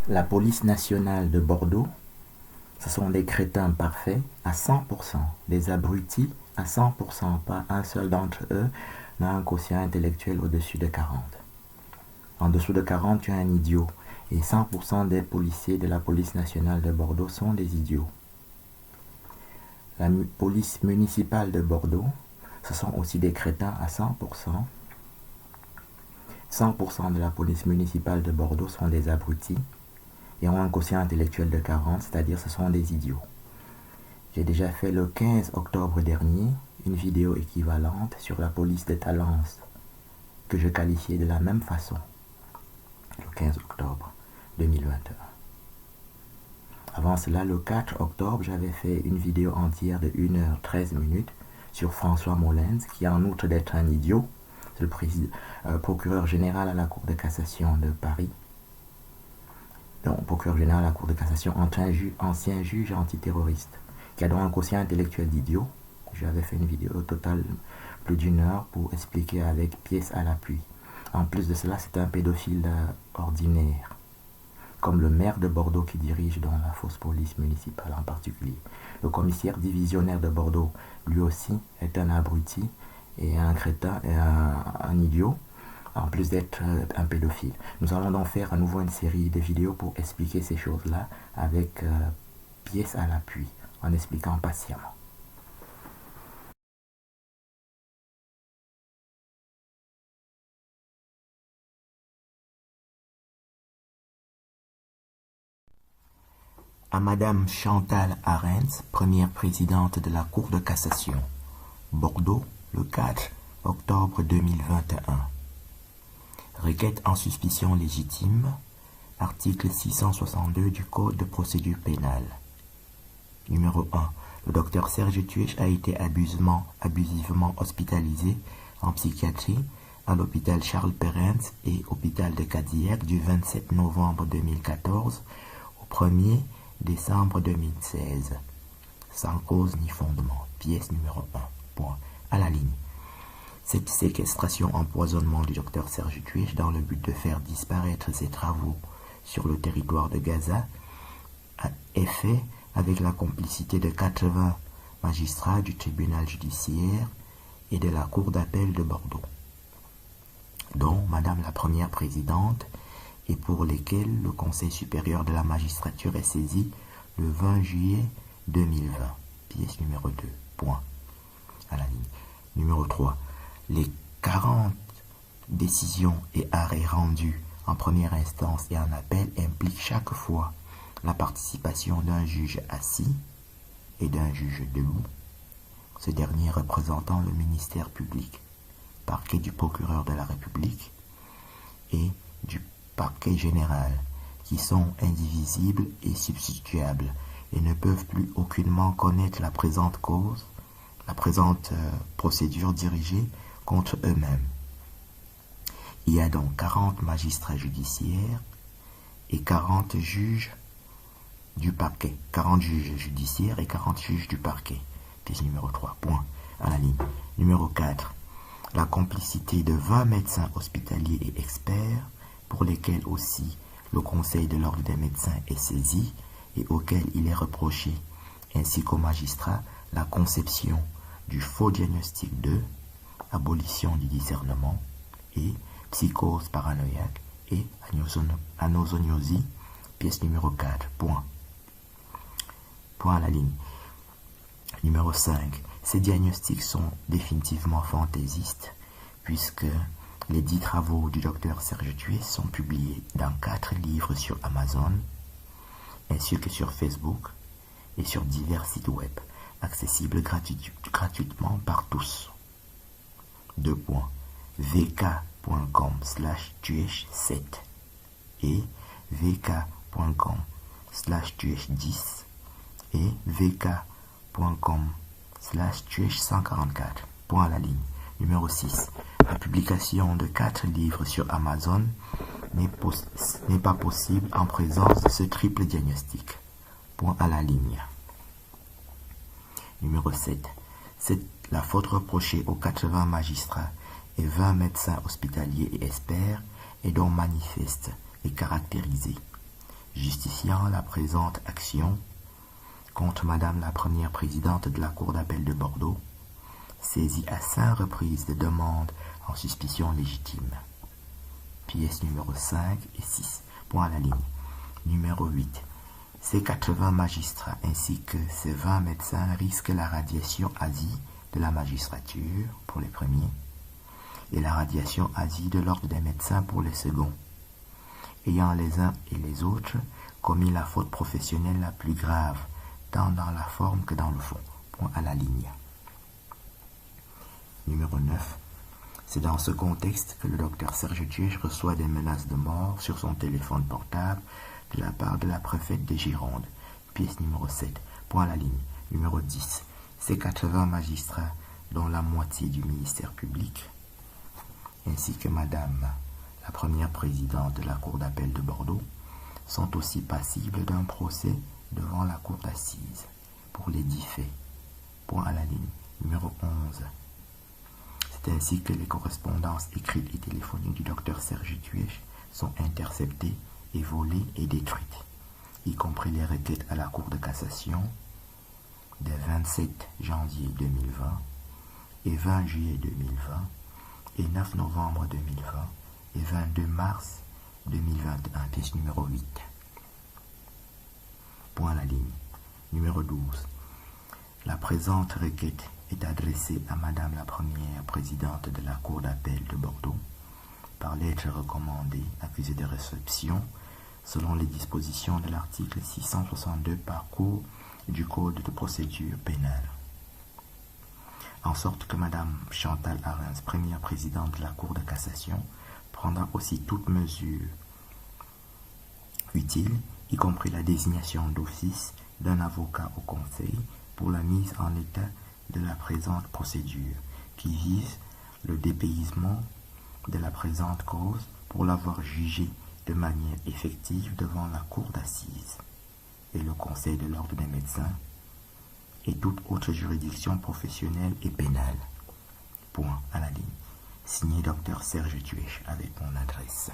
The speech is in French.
La police nationale de Bordeaux, ce sont des crétins parfaits à 100%, des abrutis à 100%, pas un seul d'entre eux n'a un quotient intellectuel au-dessus de 40. En dessous de 40, tu es un idiot. Et 100% des policiers de la police nationale de Bordeaux sont des idiots. La police municipale de Bordeaux, ce sont aussi des crétins à 100%. 100% de la police municipale de Bordeaux sont des abrutis et ont un quotient intellectuel de 40, c'est-à-dire ce sont des idiots. J'ai déjà fait le 15 octobre dernier une vidéo équivalente sur la police de Talence que je qualifiais de la même façon, le 15 octobre 2021. Avant cela, le 4 octobre, j'avais fait une vidéo entière de 1h13 sur François Molins, qui en outre d'être un idiot, c'est le procureur général à la Cour de cassation de Paris. Donc, procureur général à la Cour de cassation, ancien juge antiterroriste, qui a donc un quotient intellectuel d'idiot. J'avais fait une vidéo au total plus d'une heure pour expliquer avec pièces à l'appui. En plus de cela, c'est un pédophile ordinaire, comme le maire de Bordeaux qui dirige dans la fausse police municipale en particulier. Le commissaire divisionnaire de Bordeaux, lui aussi, est un abruti et un crétin et un idiot, en plus d'être un pédophile. Nous allons donc faire à nouveau une série de vidéos pour expliquer ces choses-là avec pièces à l'appui, en expliquant patiemment. À Madame Chantal Arens, première présidente de la Cour de cassation, Bordeaux, le 4 octobre 2021. Requête en suspicion légitime, article 662 du Code de procédure pénale. Numéro 1. Le docteur Serge Tuech a été abusivement hospitalisé en psychiatrie à l'hôpital Charles Perrens et hôpital de Cadillac du 27 novembre 2014 au 1er décembre 2016. Sans cause ni fondement. Pièce numéro 1. Point. À la ligne. Cette séquestration empoisonnement du docteur Serge Tuech dans le but de faire disparaître ses travaux sur le territoire de Gaza est fait avec la complicité de 80 magistrats du tribunal judiciaire et de la Cour d'appel de Bordeaux, dont Madame la Première Présidente, et pour lesquels le Conseil supérieur de la magistrature est saisi le 20 juillet 2020. Pièce numéro 2. Point. À la ligne. Numéro 3. Les 40 décisions et arrêts rendus en première instance et en appel impliquent chaque fois la participation d'un juge assis et d'un juge debout, ce dernier représentant le ministère public, parquet du procureur de la République et du parquet général, qui sont indivisibles et substituables et ne peuvent plus aucunement connaître la présente cause, la présente procédure dirigée contre eux-mêmes. Il y a donc 40 magistrats judiciaires et 40 juges du parquet. 40 juges judiciaires et 40 juges du parquet. Pièce numéro 3. Point. À la ligne. Numéro 4. La complicité de 20 médecins hospitaliers et experts, pour lesquels aussi le Conseil de l'ordre des médecins est saisi et auquel il est reproché, ainsi qu'aux magistrats, la conception du faux diagnostic de abolition du discernement et psychose paranoïaque et anosognosie, pièce numéro 4. Point. Point à la ligne. Numéro 5. Ces diagnostics sont définitivement fantaisistes puisque les 10 travaux du docteur Serge Tuech sont publiés dans 4 livres sur Amazon ainsi que sur Facebook et sur divers sites web accessibles gratuitement par tous. 2 points. vk.com/tuech7 et vk.com/tuech10 et vk.com/tuech144. Point à la ligne. Numéro 6. La publication de 4 livres sur Amazon n'est pas possible en présence de ce triple diagnostic. Point à la ligne. Numéro 7. La faute reprochée aux 80 magistrats et 20 médecins hospitaliers et experts est donc manifeste et caractérisée. justifiant la présente action contre Madame la première présidente de la Cour d'appel de Bordeaux, saisie à 5 reprises de demandes en suspicion légitime. Pièces numéro 5 et 6. Point à la ligne. Numéro 8. Ces 80 magistrats ainsi que ces 20 médecins risquent la radiation ASI de la magistrature pour les premiers et la radiation ASI de l'ordre des médecins pour les seconds, ayant les uns et les autres commis la faute professionnelle la plus grave, tant dans la forme que dans le fond. Point à la ligne. Numéro 9. C'est dans ce contexte que le docteur Serge Tuèche reçoit des menaces de mort sur son téléphone portable de la part de la préfète de Gironde. Pièce numéro 7. Point à la ligne. Numéro 10. Ces 80 magistrats, dont la moitié du ministère public, ainsi que Madame la première présidente de la Cour d'appel de Bordeaux, sont aussi passibles d'un procès devant la Cour d'assises pour les 10 faits. Point à la ligne. Numéro 11. C'est ainsi que les correspondances écrites et téléphoniques du docteur Serge Tuèche sont interceptées et volées et détruites, y compris les requêtes à la Cour de cassation des 27 janvier 2020 et 20 juillet 2020 et 9 novembre 2020 et 22 mars 2021, pièce numéro 8. Point à la ligne. Numéro 12. La présente requête est adressée à Madame la première présidente de la Cour d'appel de Bordeaux par lettre recommandée accusée de réception selon les dispositions de l'article 662 par cours du Code de procédure pénale. En sorte que Madame Chantal Arens, première présidente de la Cour de cassation, prendra aussi toute mesure utile, y compris la désignation d'office d'un avocat au Conseil pour la mise en état de la présente procédure, qui vise le dépaysement de la présente cause pour l'avoir jugée de manière effective devant la Cour d'assises et le Conseil de l'ordre des médecins et toute autre juridiction professionnelle et pénale. Point à la ligne. Signé Dr Serge Tuèche avec mon adresse.